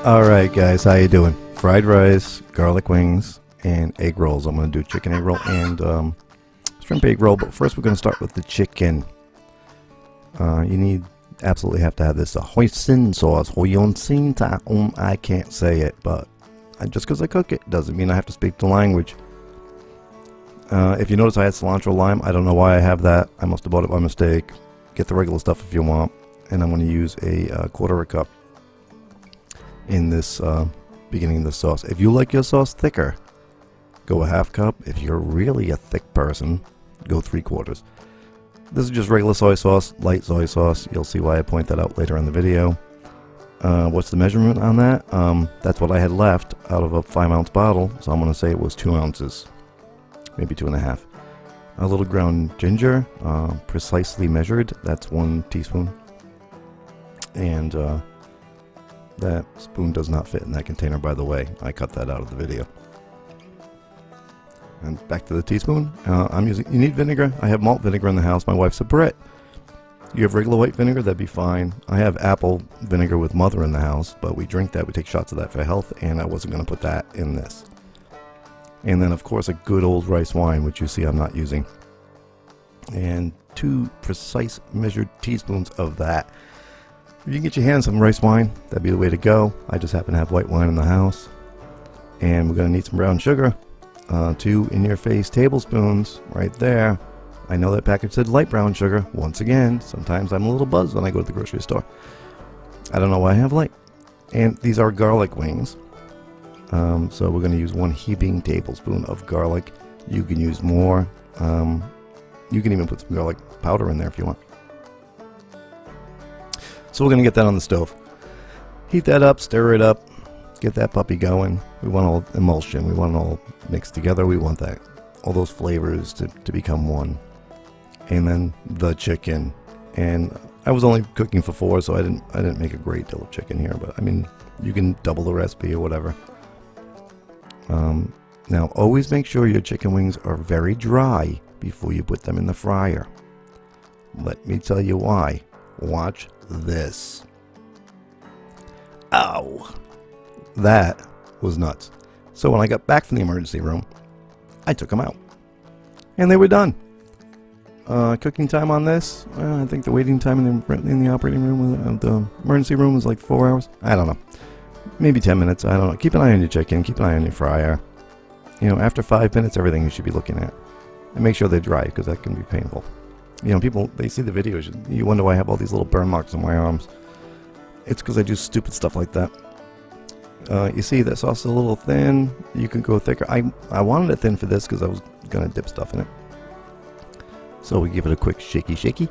Alright guys, how you doing? Fried rice, garlic wings, and egg rolls. I'm going to do chicken egg roll and shrimp egg roll, but first we're going to start with the chicken. You absolutely have to have this Hoisin sauce. Hoisin, I can't say it, but just because I cook it doesn't mean I have to speak the language. If you notice I had cilantro lime, I don't know why I have that. I must have bought it by mistake. Get the regular stuff if you want. And I'm going to use a quarter of a cup in this beginning of the sauce. If you like your sauce thicker, go a half cup. If you're really a thick person, go 3/4. This is just regular soy sauce, light soy sauce. You'll see why I point that out later in the video. What's the measurement on that? That's what I had left out of a 5-ounce bottle, so I'm going to say it was 2 ounces, maybe 2.5. A little ground ginger, precisely measured. That's 1 teaspoon. And that spoon does not fit in that container, by the way. I cut that out of the video. And back to the teaspoon. You need vinegar. I have malt vinegar in the house. My wife said, Brett, you have regular white vinegar? That'd be fine. I have apple vinegar with mother in the house, but we drink that. We take shots of that for health, and I wasn't going to put that in this. And then, of course, a good old rice wine, which you see I'm not using. And 2 precise measured teaspoons of that. If you can get your hands on some rice wine, that'd be the way to go. I just happen to have white wine in the house. And we're going to need some brown sugar. 2 in-your-face tablespoons right there. I know that package said light brown sugar. Once again, sometimes I'm a little buzzed when I go to the grocery store. I don't know why I have light. And these are garlic wings. So we're going to use 1 heaping tablespoon of garlic. You can use more. You can even put some garlic powder in there if you want. So we're going to get that on the stove. Heat that up, stir it up, get that puppy going. We want all emulsion. We want it all mixed together. We want that, all those flavors to become one. And then the chicken. And I was only cooking for 4, so I didn't make a great deal of chicken here. But I mean, you can double the recipe or whatever. Now, always make sure your chicken wings are very dry before you put them in the fryer. Let me tell you why. Watch this. Ow! That was nuts. So when I got back from the emergency room, I took them out. And they were done. Cooking time on this, I think the waiting time in the operating room, the emergency room was like 4 hours. I don't know. Maybe 10 minutes. I don't know. Keep an eye on your chicken. Keep an eye on your fryer. You know, after 5 minutes, everything you should be looking at. And make sure they're dry, because that can be painful. You know, people, they see the videos. You wonder why I have all these little burn marks on my arms. It's because I do stupid stuff like that. You see that sauce is a little thin. You can go thicker. I wanted it thin for this because I was going to dip stuff in it. So we give it a quick shaky.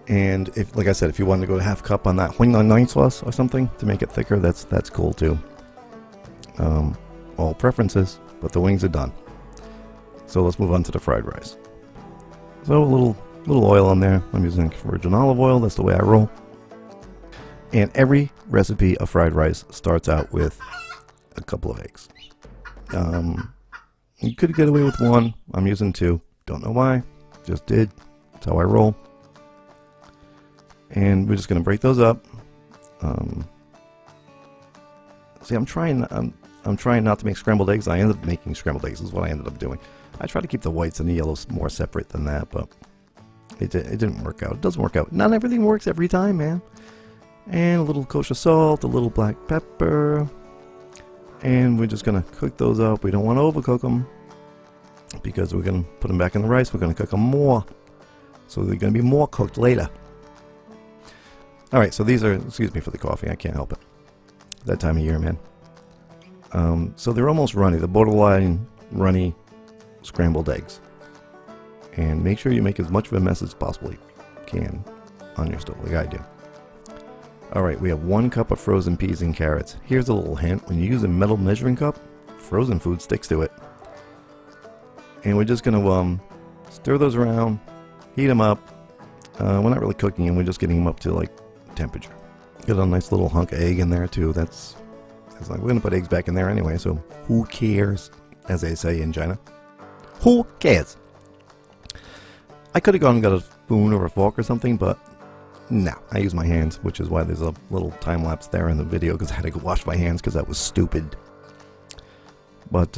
And if, like I said, if you wanted to go a half cup on that Hoisin sauce or something to make it thicker, that's cool too. All preferences, but the wings are done. So let's move on to the fried rice. So a little oil on there. I'm using virgin olive oil. That's the way I roll. And every recipe of fried rice starts out with a couple of eggs. You could get away with 1. I'm using 2. Don't know why. Just did. That's how I roll. And we're just going to break those up. See, I'm trying not to make scrambled eggs. I ended up making scrambled eggs. This is what I ended up doing. I try to keep the whites and the yellows more separate than that, but it didn't work out. It doesn't work out. Not everything works every time, man. And a little kosher salt, a little black pepper. And we're just going to cook those up. We don't want to overcook them because we're going to put them back in the rice. We're going to cook them more. So they're going to be more cooked later. Alright, so these are, excuse me for the coffee, I can't help it. That time of year, man. So they're almost runny. The borderline runny scrambled eggs. And make sure you make as much of a mess as possibly can on your stove, like I do. Alright, we have 1 cup of frozen peas and carrots. Here's a little hint. When you use a metal measuring cup, frozen food sticks to it. And we're just going to stir those around, heat them up. We're not really cooking them, we're just getting them up to like temperature. Get a nice little hunk of egg in there too. That's like, we're going to put eggs back in there anyway, so who cares, as they say in China. Who cares? I could have gone and got a spoon or a fork or something, but No, I use my hands, which is why there's a little time lapse there in the video, because I had to go wash my hands because that was stupid. But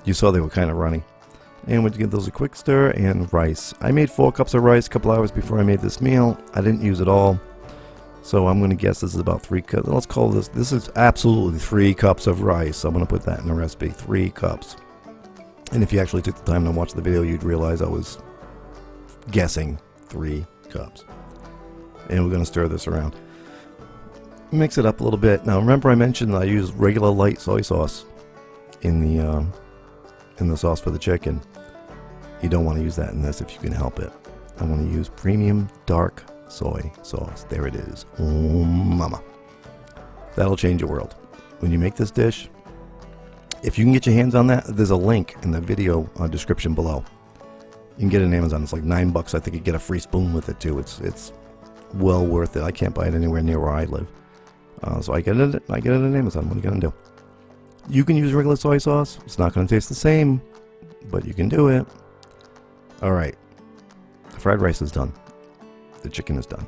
you saw they were kind of runny. And we'll give those a quick stir. And rice. I made 4 cups of rice a couple hours before I made this meal. I didn't use it all, so I'm going to guess this is about 3 cups. Let's call this is absolutely 3 cups of rice. I'm going to put that in the recipe, 3 cups. And if you actually took the time to watch the video, you'd realize I was guessing 3 cups. And we're going to stir this around. Mix it up a little bit. Now remember I mentioned I use regular light soy sauce in the sauce for the chicken. You don't want to use that in this if you can help it. I want to use premium dark soy sauce. There it is. Oh mama. That'll change your world. When you make this dish, if you can get your hands on that, there's a link in the video description below. You can get it on Amazon. It's like $9. I think you get a free spoon with it too. It's well worth it. I can't buy it anywhere near where I live, so I get it on Amazon. What are you gonna do? You can use regular soy sauce. It's not gonna taste the same, but you can do it. All right, the fried rice is done. The chicken is done.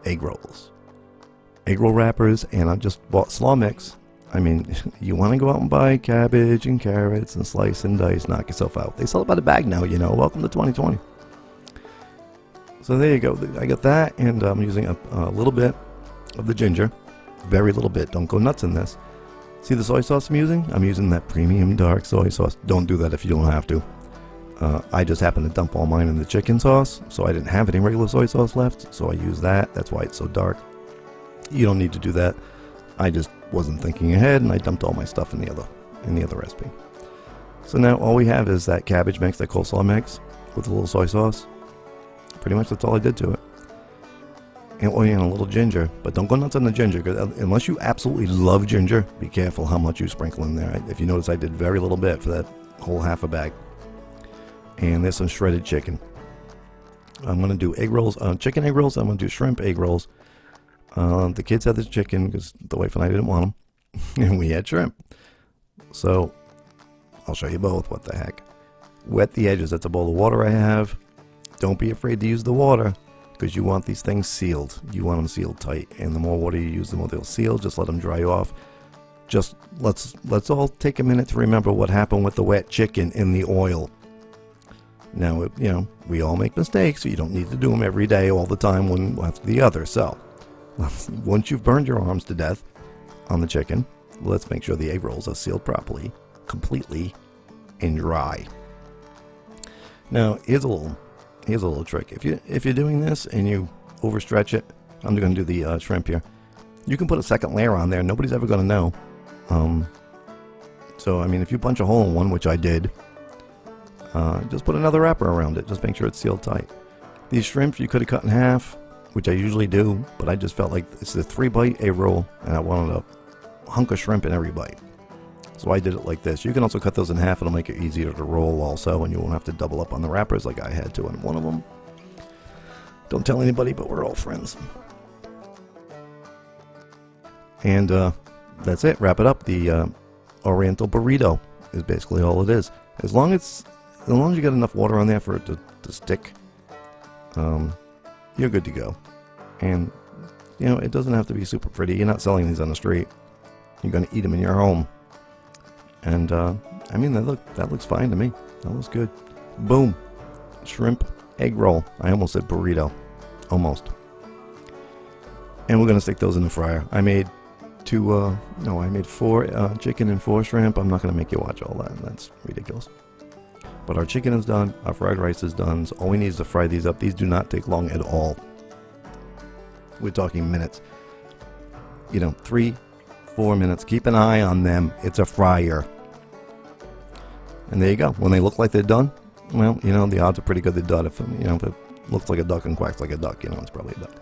Egg rolls, egg roll wrappers, and I just bought slaw mix. I mean, you want to go out and buy cabbage and carrots and slice and dice, knock yourself out. They sell it by the bag now, you know. Welcome to 2020. So there you go. I got that, and I'm using a little bit of the ginger. Very little bit. Don't go nuts in this. See the soy sauce I'm using? I'm using that premium dark soy sauce. Don't do that if you don't have to. I just happened to dump all mine in the chicken sauce, so I didn't have any regular soy sauce left, so I use that. That's why it's so dark. You don't need to do that. I just wasn't thinking ahead, and I dumped all my stuff in the other recipe. So now all we have is that cabbage mix, that coleslaw mix, with a little soy sauce. Pretty much that's all I did to it. And a little ginger, but don't go nuts on the ginger, because unless you absolutely love ginger, be careful how much you sprinkle in there. If you notice, I did very little bit for that whole half a bag. And there's some shredded chicken. I'm going to do egg rolls, chicken egg rolls. I'm going to do shrimp egg rolls. The kids had the chicken because the wife and I didn't want them, and we had shrimp. So I'll show you both. What the heck? Wet the edges. That's a bowl of water I have. Don't be afraid to use the water, because you want these things sealed. You want them sealed tight, and the more water you use, the more they'll seal. Just let them dry off. Just let's all take a minute to remember what happened with the wet chicken in the oil. Now, you know, we all make mistakes, so you don't need to do them every day, all the time, one after the other. So once you've burned your arms to death on the chicken, let's make sure the egg rolls are sealed properly, completely, and dry. Now, here's a little trick. If you're doing this and you overstretch it, I'm going to do the shrimp here. You can put a second layer on there. Nobody's ever going to know. So, I mean, if you punch a hole in one, which I did, just put another wrapper around it. Just make sure it's sealed tight. These shrimp you could have cut in half, which I usually do, but I just felt like it's a 3-bite egg roll, and I wanted a hunk of shrimp in every bite. So I did it like this. You can also cut those in half. It'll make it easier to roll also, and you won't have to double up on the wrappers like I had to on one of them. Don't tell anybody, but we're all friends. And that's it. Wrap it up. The Oriental burrito is basically all it is. As long as you get enough water on there for it to stick, you're good to go. And, you know, it doesn't have to be super pretty. You're not selling these on the street. You're going to eat them in your home. And, I mean, that looks fine to me. That looks good. Boom. Shrimp egg roll. I almost said burrito. Almost. And we're going to stick those in the fryer. I made 4 chicken and 4 shrimp. I'm not going to make you watch all that. That's ridiculous. But our chicken is done. Our fried rice is done. So all we need is to fry these up. These do not take long at all. We're talking minutes. You know, 3-4 minutes. Keep an eye on them. It's a fryer. And there you go. When they look like they're done, well, you know, the odds are pretty good they're done. If it looks like a duck and quacks like a duck, you know, it's probably a duck.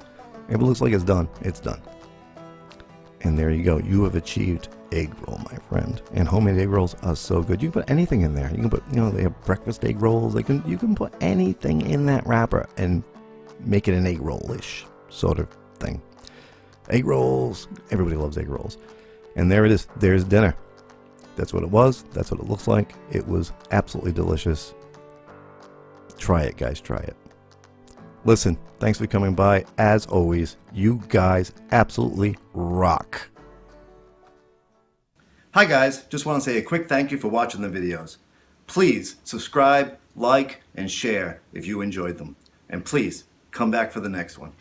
If it looks like it's done, it's done. And there you go. You have achieved egg roll, my friend. And homemade egg rolls are so good. You can put anything in there. You can put, you know, they have breakfast egg rolls. You can put anything in that wrapper and make it an egg roll-ish sort of thing. Egg rolls. Everybody loves egg rolls. And there it is. There's dinner. That's what it was. That's what it looks like. It was absolutely delicious. Try it, guys. Try it. Listen, thanks for coming by. As always, you guys absolutely rock. Hi guys, just want to say a quick thank you for watching the videos. Please subscribe, like, and share if you enjoyed them. And please come back for the next one.